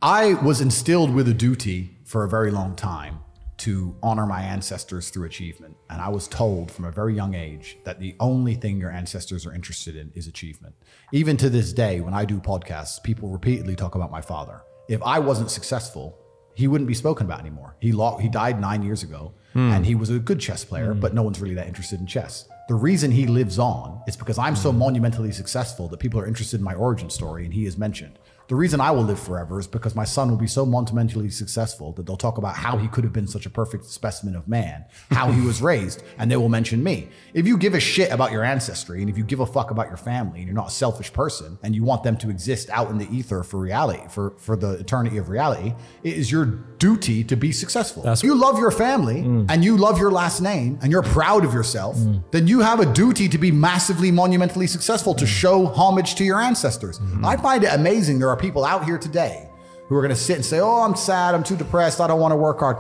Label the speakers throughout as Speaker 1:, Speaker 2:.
Speaker 1: I was instilled with a duty for a very long time to honor my ancestors through achievement. And I was told from a very young age that the only thing your ancestors are interested in is achievement. Even to this day, when I do podcasts, people repeatedly talk about my father. If I wasn't successful, he wouldn't be spoken about anymore. He died 9 years ago, and he was a good chess player, but no one's really that interested in chess. The reason he lives on is because I'm so monumentally successful that people are interested in my origin story, and he is mentioned. The reason I will live forever is because my son will be so monumentally successful that they'll talk about how he could have been such a perfect specimen of man, how he was raised, and they will mention me. If you give a shit about your ancestry, and if you give a fuck about your family, and you're not a selfish person, and you want them to exist out in the ether for reality, for the eternity of reality, it is your duty to be successful. If you love your family, and you love your last name, and you're proud of yourself, then you have a duty to be massively monumentally successful, to show homage to your ancestors. I find it amazing there are people out here today who are going to sit and say, oh, I'm sad, I'm too depressed, I don't want to work hard.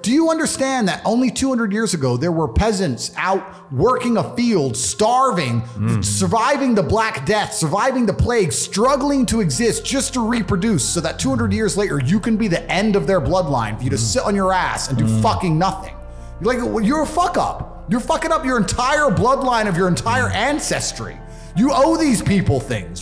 Speaker 1: Do you understand that only 200 years ago, there were peasants out working a field, starving, surviving the Black Death, surviving the plague, struggling to exist just to reproduce, so that 200 years later, you can be the end of their bloodline, for you to sit on your ass and do fucking nothing. You're a fuck up. You're fucking up your entire bloodline of your entire ancestry. You owe these people things.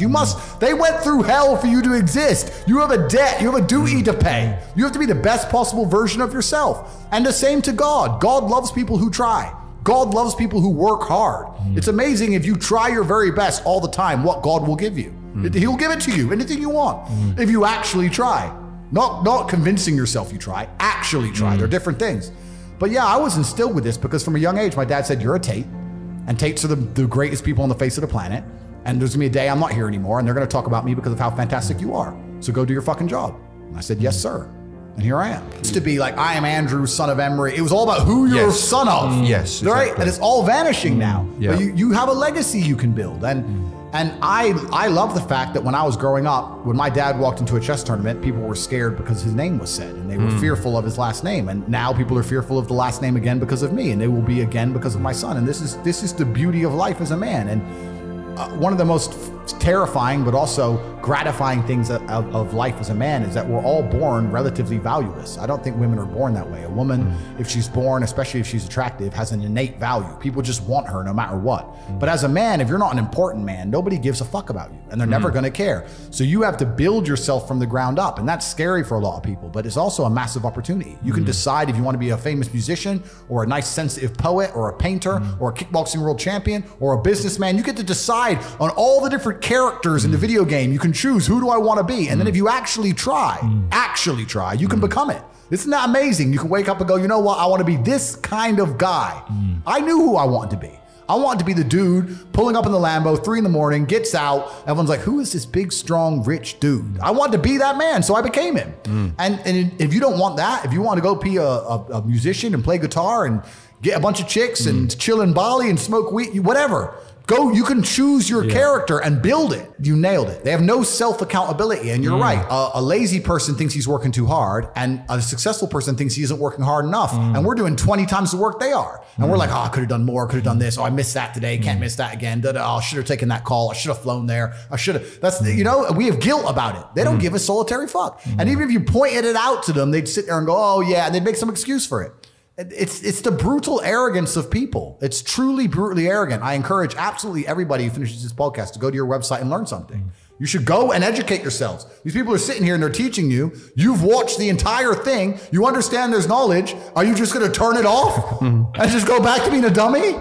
Speaker 1: They went through hell for you to exist. You have a debt, you have a duty to pay. You have to be the best possible version of yourself. And the same to God. God loves people who try. God loves people who work hard. It's amazing if you try your very best all the time, what God will give you. He'll give it to you, anything you want, if you actually try. Not convincing yourself you try, actually try. They're different things. But yeah, I was instilled with this because from a young age, my dad said, you're a Tate. And Tates are the greatest people on the face of the planet. And there's gonna be a day I'm not here anymore, and they're gonna talk about me because of how fantastic you are. So go do your fucking job. And I said, yes, sir. And here I am. It used to be like, I am Andrew, son of Emery. It was all about who you're a son of.
Speaker 2: Yes,
Speaker 1: right?
Speaker 2: exactly.
Speaker 1: And it's all vanishing now.
Speaker 2: Yeah.
Speaker 1: But you have a legacy you can build. And I love the fact that when I was growing up, when my dad walked into a chess tournament, people were scared because his name was said, and they were fearful of his last name. And now people are fearful of the last name again because of me, and they will be again because of my son. And this is the beauty of life as a man. And one of the most terrifying but also gratifying things of life as a man is that we're all born relatively valueless. I don't think women are born that way. A woman, if she's born, especially if she's attractive, has an innate value. People just want her no matter what. But as a man, if you're not an important man, nobody gives a fuck about you, and they're never gonna care. So you have to build yourself from the ground up, and that's scary for a lot of people, but it's also a massive opportunity. You can decide if you want to be a famous musician, or a nice sensitive poet, or a painter, or a kickboxing world champion, or a businessman. You get to decide on all the different characters in the video game. You can choose, who do I want to be? And then if you actually try, you can become it. Isn't that amazing? You can wake up and go, you know what? I want to be this kind of guy. I knew who I wanted to be. I wanted to be the dude pulling up in the Lambo, 3 in the morning, gets out. Everyone's like, who is this big, strong, rich dude? I wanted to be that man, so I became him. And if you don't want that, if you want to go be a musician and play guitar and get a bunch of chicks and chill in Bali and smoke weed, whatever. Go, you can choose your character and build it. You nailed it. They have no self-accountability. And you're right. A lazy person thinks he's working too hard, and a successful person thinks he isn't working hard enough. And we're doing 20 times the work they are. And we're like, oh, I could have done more, could have done this. Oh, I missed that today, can't miss that again. Oh, I should have taken that call. I should have flown there. I should have. That's, you know, we have guilt about it. They don't give a solitary fuck. And even if you pointed it out to them, they'd sit there and go, oh yeah, and they'd make some excuse for it. It's the brutal arrogance of people. It's truly brutally arrogant. I encourage absolutely everybody who finishes this podcast to go to your website and learn something. You should go and educate yourselves. These people are sitting here and they're teaching you. You've watched the entire thing. You understand there's knowledge. Are you just going to turn it off and just go back to being a dummy?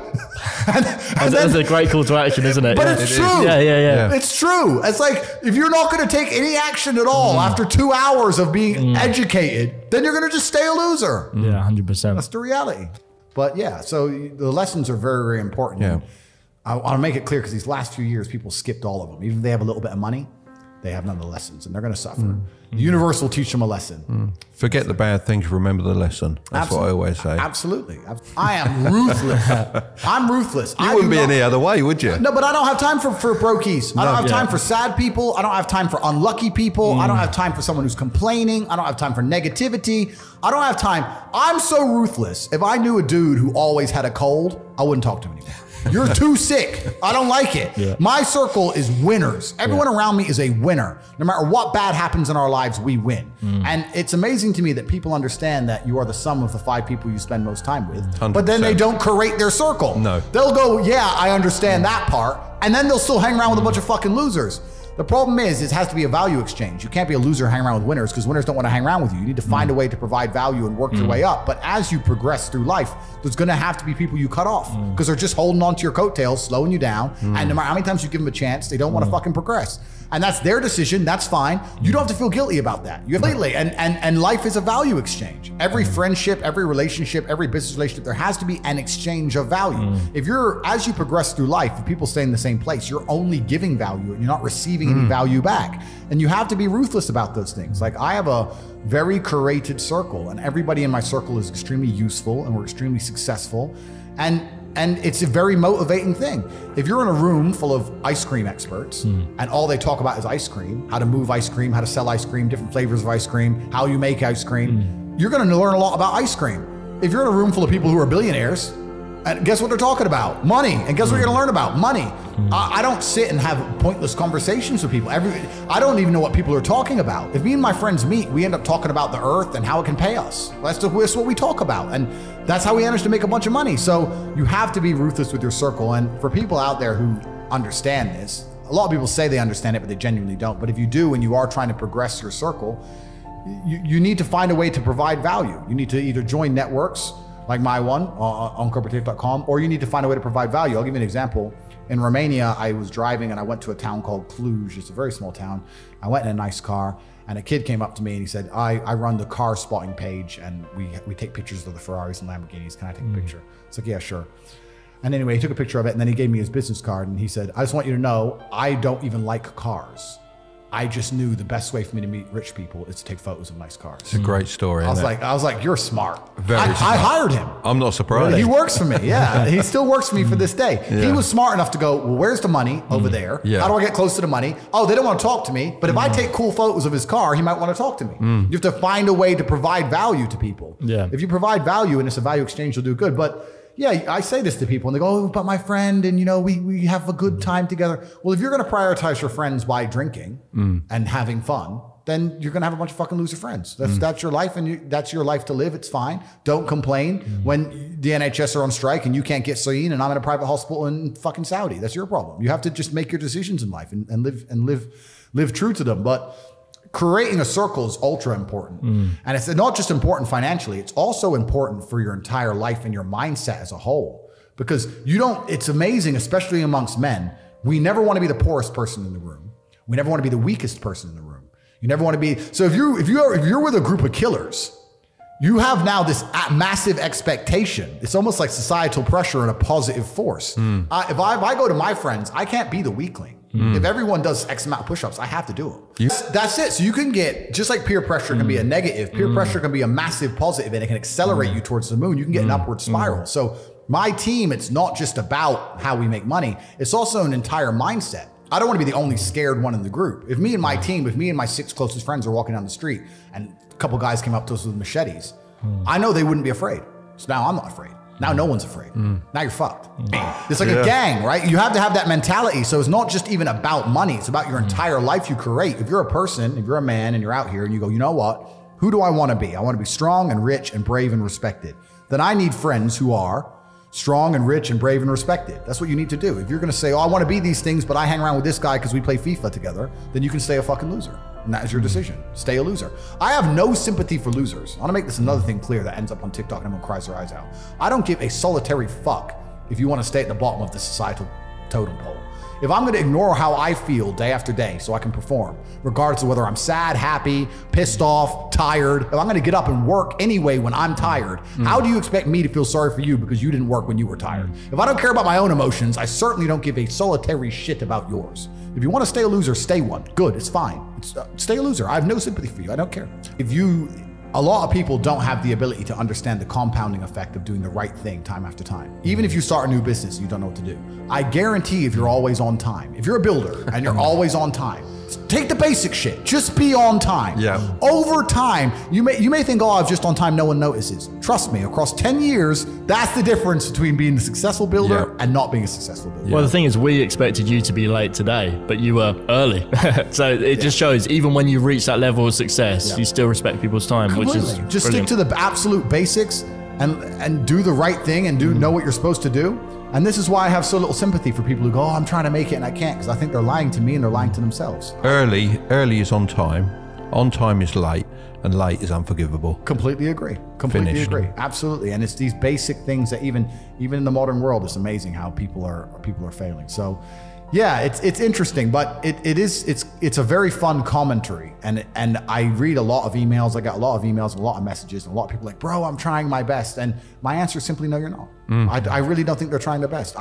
Speaker 3: That's a great call to action, isn't it?
Speaker 1: But it's true.
Speaker 3: Yeah.
Speaker 1: It's true. It's like, if you're not going to take any action at all after 2 hours of being educated, then you're going to just stay a loser.
Speaker 3: Yeah, 100%.
Speaker 1: That's the reality. But yeah, so the lessons are very, very important.
Speaker 2: Yeah.
Speaker 1: I want to make it clear, because these last few years, people skipped all of them. Even if they have a little bit of money, they have none of the lessons, and they're going to suffer. The universe will teach them a lesson.
Speaker 2: Forget the bad things, remember the lesson. That's what I always say.
Speaker 1: Absolutely. I am ruthless. I'm ruthless.
Speaker 2: You wouldn't be any other way, would you?
Speaker 1: No, but I don't have time for brokies. I don't have time for sad people. I don't have time for unlucky people. I don't have time for someone who's complaining. I don't have time for negativity. I don't have time. I'm so ruthless. If I knew a dude who always had a cold, I wouldn't talk to him anymore. You're too sick. I don't like it.
Speaker 3: Yeah.
Speaker 1: My circle is winners. Everyone around me is a winner. No matter what bad happens in our lives, we win. And it's amazing to me that people understand that you are the sum of the 5 people you spend most time with,
Speaker 2: 100%.
Speaker 1: but then they don't curate their circle.
Speaker 2: No.
Speaker 1: They'll go, yeah, I understand that part, and then they'll still hang around with a bunch of fucking losers. The problem is it has to be a value exchange. You can't be a loser hanging around with winners because winners don't want to hang around with you. You need to find a way to provide value and work your way up. But as you progress through life, there's going to have to be people you cut off because they're just holding on to your coattails, slowing you down. And no matter how many times you give them a chance, they don't want to fucking progress. And that's their decision. That's fine. You don't have to feel guilty about that. You have lately, and life is a value exchange. Every friendship, every relationship, every business relationship, there has to be an exchange of value. If as you progress through life, if people stay in the same place, you're only giving value and you're not receiving any value back. And you have to be ruthless about those things. Like I have a very curated circle and everybody in my circle is extremely useful and we're extremely successful. And it's a very motivating thing. If you're in a room full of ice cream experts and all they talk about is ice cream, how to move ice cream, how to sell ice cream, different flavors of ice cream, how you make ice cream, you're gonna learn a lot about ice cream. If you're in a room full of people who are billionaires, and guess what they're talking about? Money. And guess what you're gonna learn about? Money. I don't sit and have pointless conversations with people. I don't even know what people are talking about. If me and my friends meet, we end up talking about the earth and how it can pay us. That's what we talk about. And that's how we manage to make a bunch of money. So you have to be ruthless with your circle. And for people out there who understand this, a lot of people say they understand it, but they genuinely don't. But if you do and you are trying to progress your circle, you need to find a way to provide value. You need to either join networks like my one on corporative.com, or you need to find a way to provide value. I'll give you an example. In Romania, I was driving and I went to a town called Cluj. It's a very small town. I went in a nice car and a kid came up to me and he said, I run the car spotting page and we take pictures of the Ferraris and Lamborghinis. Can I take a picture? It's like, yeah, sure. And anyway, he took a picture of it and then he gave me his business card and he said, I just want you to know, I don't even like cars. I just knew the best way for me to meet rich people is to take photos of nice cars.
Speaker 2: It's a great story.
Speaker 1: I was like, you're smart.
Speaker 2: Very smart.
Speaker 1: I hired him.
Speaker 2: I'm not surprised.
Speaker 1: Really? He works for me. Yeah, he still works for me for this day.
Speaker 2: Yeah.
Speaker 1: He was smart enough to go, well, where's the money over there?
Speaker 2: Yeah.
Speaker 1: How do I get close to the money? Oh, they don't want to talk to me. But if I take cool photos of his car, he might want to talk to me. You have to find a way to provide value to people.
Speaker 3: Yeah.
Speaker 1: If you provide value and it's a value exchange, you'll do good. But yeah, I say this to people and they go, oh, but my friend, and we have a good time together. Well, if you're going to prioritize your friends by drinking and having fun, then you're going to have a bunch of fucking loser friends. That's your life and that's your life to live. It's fine. Don't complain when the NHS are on strike and you can't get seen and I'm in a private hospital in fucking Saudi. That's your problem. You have to just make your decisions in life and live true to them. But creating a circle is ultra important. And it's not just important financially, it's also important for your entire life and your mindset as a whole. Because it's amazing, especially amongst men, we never want to be the poorest person in the room. We never want to be the weakest person in the room. You never want to be, so if you're with a group of killers, you have now this massive expectation. It's almost like societal pressure and a positive force. If I go to my friends, I can't be the weakling. If everyone does X amount of push-ups, I have to do them. That's it. So you can get, just like peer pressure can be a negative, peer pressure can be a massive positive and it can accelerate you towards the moon. You can get an upward spiral. So my team, it's not just about how we make money. It's also an entire mindset. I don't want to be the only scared one in the group. If me and my team, if me and my 6 closest friends are walking down the street and a couple guys came up to us with machetes, I know they wouldn't be afraid. So now I'm not afraid. Now no one's afraid. Now you're fucked. It's like a gang, right? You have to have that mentality. So it's not just even about money. It's about your entire life you create. If you're a person, if you're a man and you're out here and you go, you know what? Who do I want to be? I want to be strong and rich and brave and respected. Then I need friends who are strong and rich and brave and respected. That's what you need to do. If you're going to say, oh, I want to be these things, but I hang around with this guy because we play FIFA together, then you can stay a fucking loser. And that is your decision. Stay a loser. I have no sympathy for losers. I want to make this another thing clear that ends up on TikTok and everyone cries their eyes out. I don't give a solitary fuck if you want to stay at the bottom of the societal totem pole. If I'm going to ignore how I feel day after day so I can perform, regardless of whether I'm sad, happy, pissed off, tired, if I'm going to get up and work anyway when I'm tired, how do you expect me to feel sorry for you because you didn't work when you were tired? If I don't care about my own emotions, I certainly don't give a solitary shit about yours. If you want to stay a loser, stay one. Good, it's fine. Stay a loser. I have no sympathy for you. I don't care. A lot of people don't have the ability to understand the compounding effect of doing the right thing time after time. Even if you start a new business, you don't know what to do. I guarantee if you're always on time, if you're a builder and you're always on time, take the basic shit. Just be on time.
Speaker 2: Yeah.
Speaker 1: Over time, you may think, oh, I'm just on time, no one notices. Trust me, across 10 years, that's the difference between being a successful builder and not being a successful builder.
Speaker 3: Well, the thing is, we expected you to be late today, but you were early. So it just shows, even when you reach that level of success, you still respect people's time,
Speaker 1: Completely.
Speaker 3: which is
Speaker 1: just
Speaker 3: brilliant.
Speaker 1: stick to the absolute basics and do the right thing and know what you're supposed to do. And this is why I have so little sympathy for people who go, oh, I'm trying to make it and I can't, because I think they're lying to me and they're lying to themselves.
Speaker 2: Early is on time is late, and late is unforgivable.
Speaker 1: Completely agree. Completely
Speaker 2: Finished.
Speaker 1: agree. Absolutely. And it's these basic things that even in the modern world, it's amazing how people are failing. So yeah, it's interesting, but it's a very fun commentary. And I read a lot of emails. I got a lot of emails, a lot of messages, and a lot of people like, bro, I'm trying my best. And my answer is simply, no, you're not. I really don't think they're trying their best.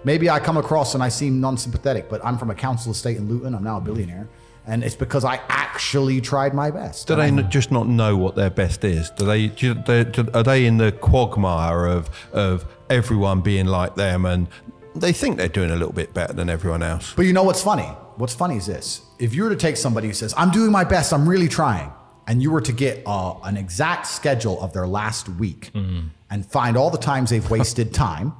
Speaker 1: Maybe I come across and I seem non-sympathetic, but I'm from a council estate in Luton. I'm now a billionaire. And it's because I actually tried my best.
Speaker 2: Do they just not know what their best is? Are they in the quagmire of everyone being like them, and they think they're doing a little bit better than everyone else?
Speaker 1: But you know what's funny? What's funny is this. If you were to take somebody who says, I'm doing my best, I'm really trying, and you were to get an exact schedule of their last week and find all the times they've wasted time,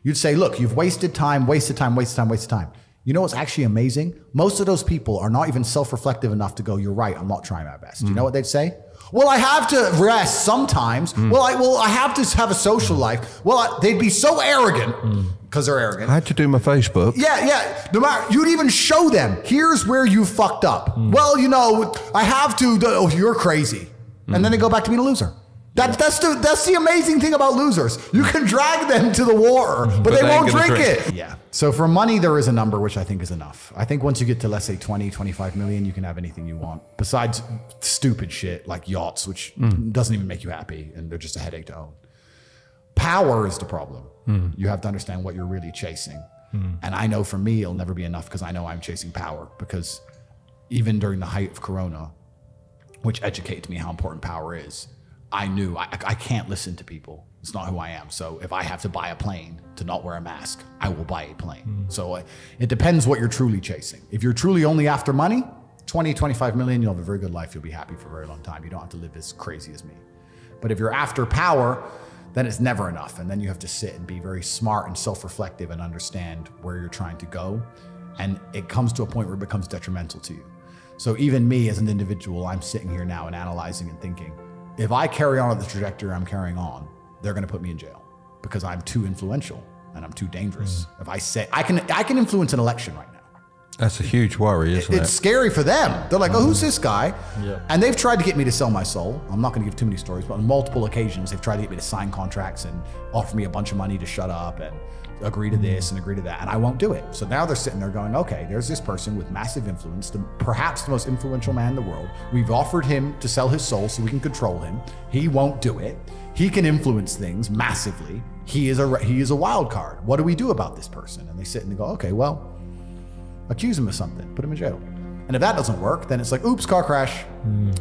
Speaker 1: you'd say, look, you've wasted time, wasted time, wasted time, wasted time. You know what's actually amazing? Most of those people are not even self-reflective enough to go, you're right, I'm not trying my best. You know what they'd say? Well, I have to rest sometimes. Well, I have to have a social life. Well, they'd be so arrogant because they're arrogant.
Speaker 2: I had to do my Facebook.
Speaker 1: Yeah. No matter, you'd even show them, here's where you fucked up. Well, you know, I have to, oh, you're crazy. And then they go back to being a loser. That's the amazing thing about losers. You can drag them to the water, but they won't drink it. Yeah. So for money, there is a number which I think is enough. I think once you get to, let's say, 20, 25 million, you can have anything you want. Besides stupid shit like yachts, which doesn't even make you happy and they're just a headache to own. Power is the problem. You have to understand what you're really chasing. And I know for me, it'll never be enough because I know I'm chasing power. Because even during the height of Corona, which educated me how important power is, I knew I can't listen to people. It's not who I am. So if I have to buy a plane to not wear a mask, I will buy a plane. So it depends what you're truly chasing. If you're truly only after money, 20, 25 million, you'll have a very good life. You'll be happy for a very long time. You don't have to live as crazy as me. But if you're after power, then it's never enough. And then you have to sit and be very smart and self-reflective and understand where you're trying to go. And it comes to a point where it becomes detrimental to you. So even me as an individual, I'm sitting here now and analyzing and thinking, if I carry on at the trajectory I'm carrying on, they're going to put me in jail because I'm too influential and I'm too dangerous. If I say I can influence an election right now.
Speaker 2: That's a huge worry, isn't it?
Speaker 1: It's scary for them. They're like, oh, who's this guy?
Speaker 3: Yeah.
Speaker 1: And they've tried to get me to sell my soul. I'm not going to give too many stories, but on multiple occasions, they've tried to get me to sign contracts and offer me a bunch of money to shut up and agree to this and agree to that. And I won't do it. So now they're sitting there going, okay, there's this person with massive influence, perhaps the most influential man in the world. We've offered him to sell his soul so we can control him. He won't do it. He can influence things massively. He is a wild card. What do we do about this person? And they sit and they go, okay, well, accuse him of something, put him in jail. And if that doesn't work, then it's like, oops, car crash.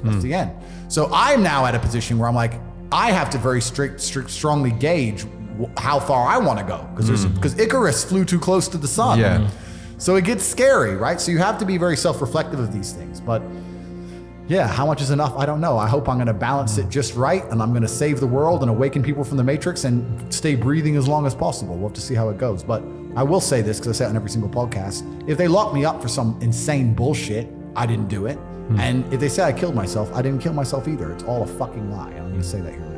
Speaker 1: That's the end. So I'm now at a position where I'm like, I have to very strongly gauge how far I want to go because Icarus flew too close to the sun.
Speaker 2: Yeah.
Speaker 1: So it gets scary, right? So you have to be very self-reflective of these things. But yeah, how much is enough? I don't know. I hope I'm going to balance it just right, and I'm going to save the world and awaken people from the Matrix and stay breathing as long as possible. We'll have to see how it goes. But I will say this, because I say it on every single podcast. If they lock me up for some insane bullshit, I didn't do it. And if they say I killed myself, I didn't kill myself either. It's all a fucking lie. I'm going to say that here.